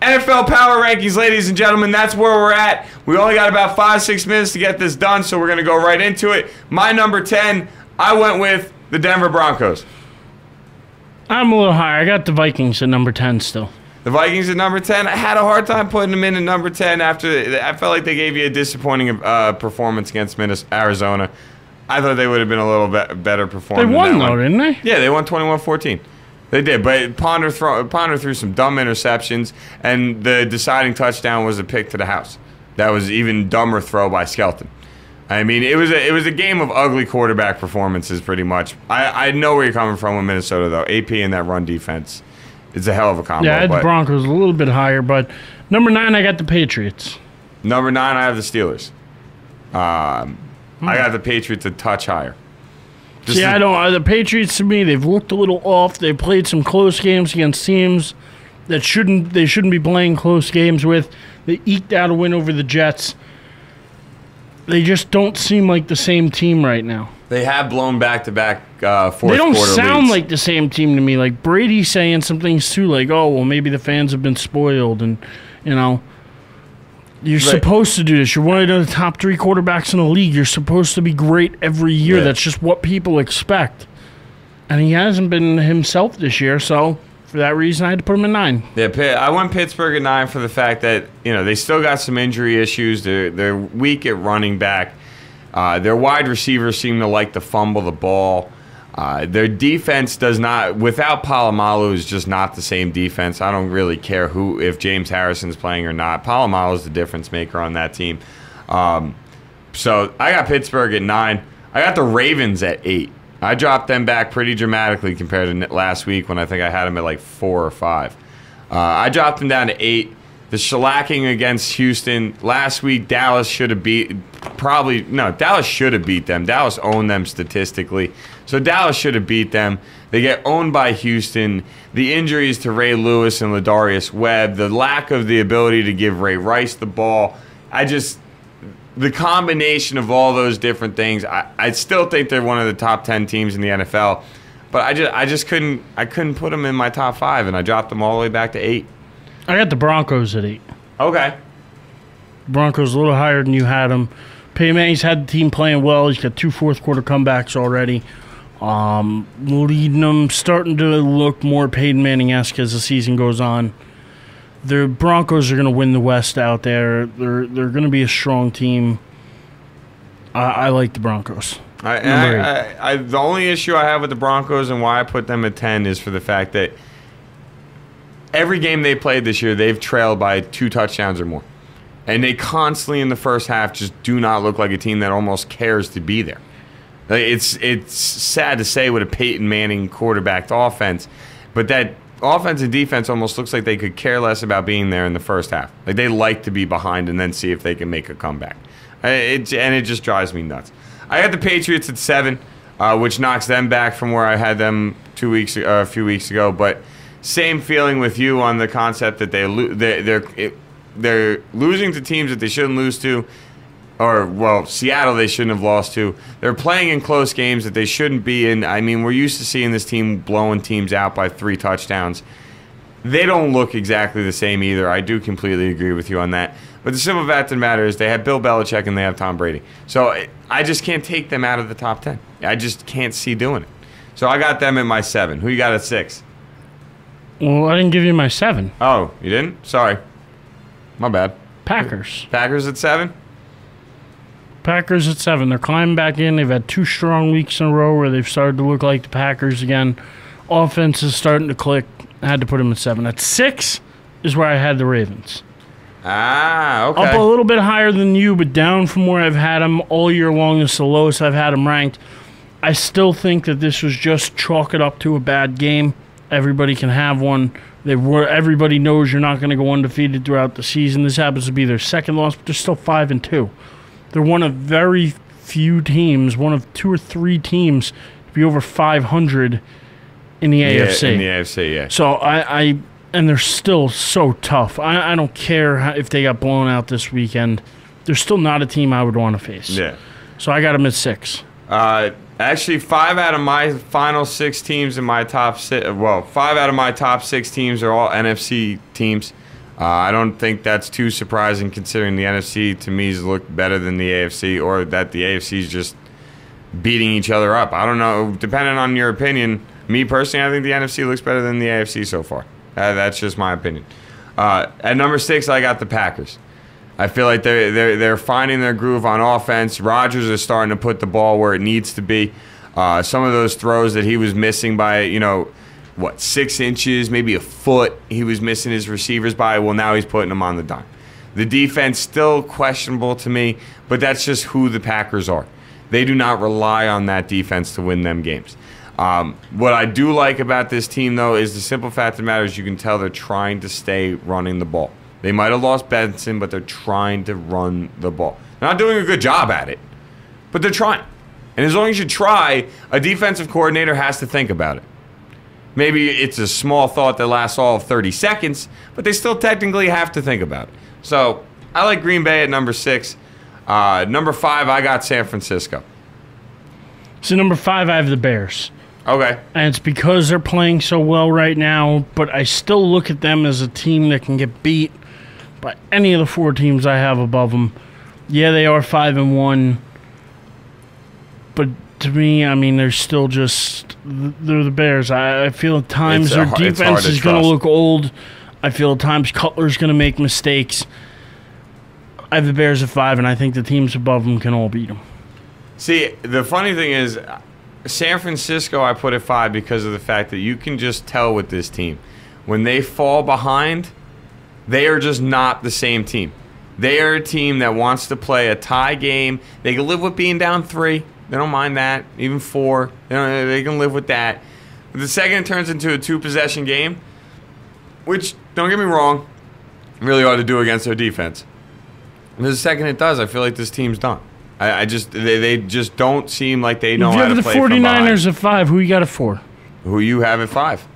NFL Power Rankings, ladies and gentlemen, that's where we're at. We only got about 5-6 minutes to get this done, so we're going to go right into it. My number 10, I went with the Denver Broncos. I'm a little higher. I got the Vikings at number 10 still. The Vikings at number 10. I had a hard time putting them in at number 10 after I felt like they gave you a disappointing performance against Arizona. I thought they would have been a little bit better performance. They won, though, didn't they? Yeah, they won 21-14. They did, but Ponder threw some dumb interceptions, and the deciding touchdown was a pick to the house. That was even dumber throw by Skelton. I mean, it was a game of ugly quarterback performances, pretty much. I know where you're coming from with Minnesota, though. AP and that run defense, it's a hell of a combo. Yeah, I had the Broncos a little bit higher, but number 9, I got the Patriots. Number 9, I have the Steelers. I got the Patriots a touch higher. I don't. The Patriots, to me, they've looked a little off. They played some close games against teams that they shouldn't be playing close games with. They eked out a win over the Jets. They just don't seem like the same team right now. They have blown back-to-back fourth quarter leads. They don't sound like the same team to me. Like Brady's saying some things too, like, "Oh, well, maybe the fans have been spoiled," and you're supposed to do this. You're one of the top 3 quarterbacks in the league. You're supposed to be great every year. Yeah. That's just what people expect. And he hasn't been himself this year, so for that reason, I had to put him at 9. Yeah, I went Pittsburgh at 9 for the fact that, they still got some injury issues. They're weak at running back. Their wide receivers seem to like to fumble the ball. Their defense does not, without Polamalu, is just not the same defense. I don't really care if James Harrison's playing or not. Polamalu is the difference maker on that team. So I got Pittsburgh at 9. I got the Ravens at 8. I dropped them back pretty dramatically compared to last week when I think I had them at like 4 or 5. I dropped them down to 8. The shellacking against Houston last week, Dallas should have beat them. Dallas owned them statistically. So Dallas should have beat them. They get owned by Houston. The injuries to Ray Lewis and Ladarius Webb, the lack of the ability to give Ray Rice the ball. The combination of all those different things, I still think they're one of the top 10 teams in the NFL. But I just couldn't put them in my top 5, and I dropped them all the way back to 8. I got the Broncos at 8. Okay. Broncos a little higher than you had them. Peyton Manning's had the team playing well. He's got 2 fourth-quarter comebacks already. Leading them, starting to look more Peyton Manning-esque as the season goes on. The Broncos are going to win the West out there. They're going to be a strong team. I like the Broncos. The only issue I have with the Broncos and why I put them at 10 is for the fact that every game they played this year, they've trailed by 2 touchdowns or more. And they constantly in the first half just do not look like a team that almost cares to be there. Like, it's sad to say with a Peyton Manning quarterbacked offense, but that offense and defense almost looks like they could care less about being there in the first half. Like, they like to be behind and then see if they can make a comeback. And it just drives me nuts. I had the Patriots at 7, which knocks them back from where I had them a few weeks ago, but same feeling with you on the concept that they're losing to teams that they shouldn't lose to, or, Seattle they shouldn't have lost to. They're playing in close games that they shouldn't be in. I mean, we're used to seeing this team blowing teams out by 3 touchdowns. They don't look exactly the same either. I do completely agree with you on that. But the simple fact of the matter is they have Bill Belichick and they have Tom Brady. So I just can't take them out of the top 10. I just can't see doing it. So I got them at my 7. Who you got at 6? Well, I didn't give you my 7. Oh, you didn't? Sorry. My bad. Packers. Packers at 7? Packers at 7. They're climbing back in. They've had 2 strong weeks in a row where they've started to look like the Packers again. Offense is starting to click. I had to put them at 7. At 6 is where I had the Ravens. Ah, okay. Up a little bit higher than you, but down from where I've had them all year long. It's the lowest I've had them ranked. I still think that this was just chalk it up to a bad game. Everybody can have one. Everybody knows you're not going to go undefeated throughout the season. This happens to be their second loss, but they're still 5-2. They're one of very few teams, one of 2 or 3 teams to be over 500 in the AFC. In the AFC, yeah. So and they're still so tough. I don't care if they got blown out this weekend. They're still not a team I would want to face. Yeah. So I got them at 6. Actually, 5 out of my final 6 teams in my top 6. Well, 5 out of my top 6 teams are all NFC teams. I don't think that's too surprising considering the NFC to me has looked better than the AFC, or that the AFC is just beating each other up. I don't know. Depending on your opinion, me personally, I think the NFC looks better than the AFC so far. That's just my opinion. At number 6, I got the Packers. I feel like they're finding their groove on offense. Rodgers is starting to put the ball where it needs to be. Some of those throws that he was missing by, 6 inches, maybe a foot, he was missing his receivers by. Well, now he's putting them on the dime. The defense still questionable to me, but that's just who the Packers are. They do not rely on that defense to win them games. What I do like about this team, though, is the simple fact of the matter is you can tell they're trying to stay running the ball. They might have lost Benson, but they're trying to run the ball. They're not doing a good job at it, but they're trying. And as long as you try, a defensive coordinator has to think about it. Maybe it's a small thought that lasts all of 30 seconds, but they still technically have to think about it. So I like Green Bay at number 6. Number 5, I got San Francisco. So number 5, I have the Bears. Okay. And it's because they're playing so well right now, but I still look at them as a team that can get beat by any of the 4 teams I have above them. Yeah, they are 5-1, but to me, I mean, they're still just they're the Bears. I feel at times their defense is going to look old. I feel at times Cutler's going to make mistakes. I have the Bears at 5, and I think the teams above them can all beat them. See, the funny thing is, San Francisco I put at 5 because of the fact that you can just tell with this team. When they fall behind, they are just not the same team. They are a team that wants to play a tie game. They can live with being down 3. They don't mind that. Even 4. They can live with that. But the second it turns into a 2-possession game, which, don't get me wrong, really ought to do against their defense. And the second it does, I feel like this team's done. They just don't seem like they know how to play from behind. You have the 49ers at 5. Who you got at 4? Who you have at 5?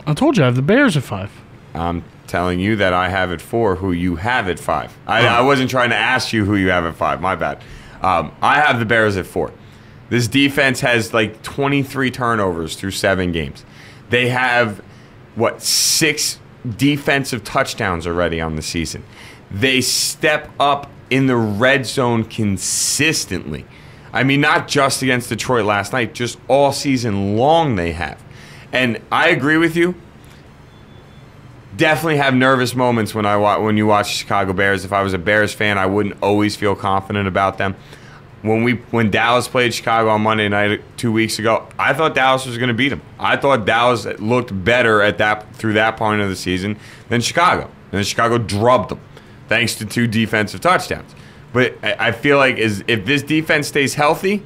I told you I have the Bears at 5. I'm telling you that I have at 4 who you have at 5. I wasn't trying to ask you who you have at 5. My bad. I have the Bears at 4. This defense has like 23 turnovers through 7 games. They have, 6 defensive touchdowns already on the season. They step up in the red zone consistently. I mean, not just against Detroit last night, just all season long they have. And I agree with you. Definitely have nervous moments when you watch Chicago Bears. If I was a Bears fan, I wouldn't always feel confident about them. When Dallas played Chicago on Monday night 2 weeks ago, I thought Dallas was going to beat them. I thought Dallas looked better through that point of the season than Chicago. And then Chicago drubbed them, thanks to 2 defensive touchdowns. But I feel like if this defense stays healthy,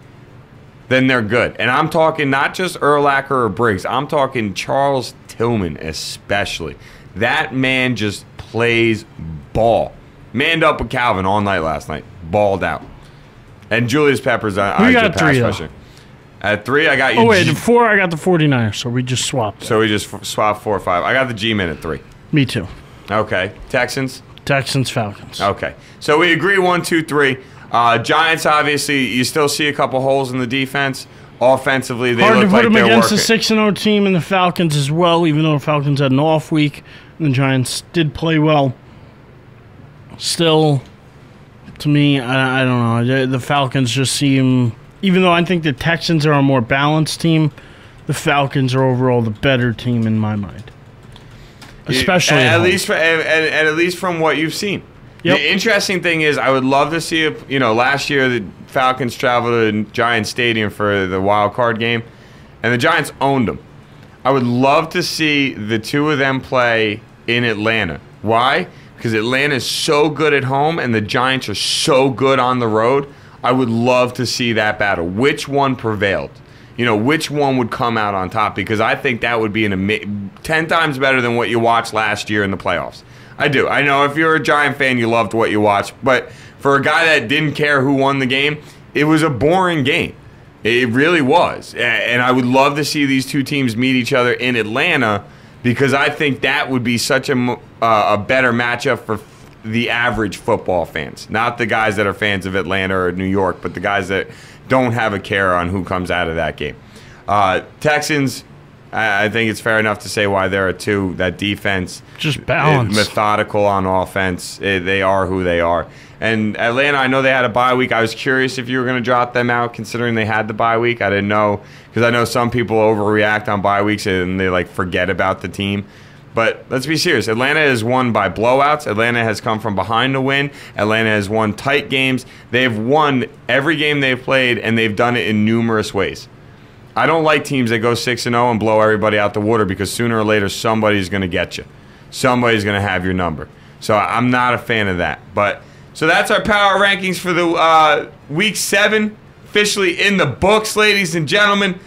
then they're good. And I'm talking not just Urlacher or Briggs. I'm talking Charles Tillman especially. That man just plays ball. Manned up with Calvin all night last night. Balled out. And Julius Peppers, I got 3, though. At 3, I got you. Oh, wait, at 4, I got the 49ers, so we just swapped. So we just swapped 4 or 5. I got the G-Men at 3. Me too. Okay. Texans? Texans, Falcons. Okay. So we agree 1, 2, 3. Giants, obviously, you still see a couple holes in the defense. Offensively, they look like they're working. Hard to put them against the 6-0 team and the Falcons as well, even though the Falcons had an off week. And the Giants did play well. Still, to me, I don't know. The Falcons just seem, even though I think the Texans are a more balanced team, the Falcons are overall the better team in my mind. Especially at least from what you've seen. Yep. The interesting thing is, I would love to see last year the Falcons traveled to Giants Stadium for the wild card game, and the Giants owned them. I would love to see the 2 of them play in Atlanta. Why? Because Atlanta is so good at home and the Giants are so good on the road. I would love to see that battle. Which one prevailed? Which one would come out on top? Because I think that would be 10 times better than what you watched last year in the playoffs. I do. I know if you're a Giant fan, you loved what you watched. But for a guy that didn't care who won the game, it was a boring game. It really was. And I would love to see these 2 teams meet each other in Atlanta, because I think that would be such a better matchup for the average football fans. Not the guys that are fans of Atlanta or New York, but the guys that don't have a care on who comes out of that game. Texans, I think it's fair enough to say why they're a 2. That defense, just balance, methodical on offense. They are who they are. And Atlanta, I know they had a bye week. I was curious if you were going to drop them out, considering they had the bye week. I didn't know, because I know some people overreact on bye weeks and they like forget about the team. But let's be serious. Atlanta has won by blowouts. Atlanta has come from behind to win. Atlanta has won tight games. They've won every game they've played, and they've done it in numerous ways. I don't like teams that go 6-0 and blow everybody out the water, because sooner or later somebody's going to get you. Somebody's going to have your number. So I'm not a fan of that. So that's our power rankings for the Week 7. Officially in the books, ladies and gentlemen.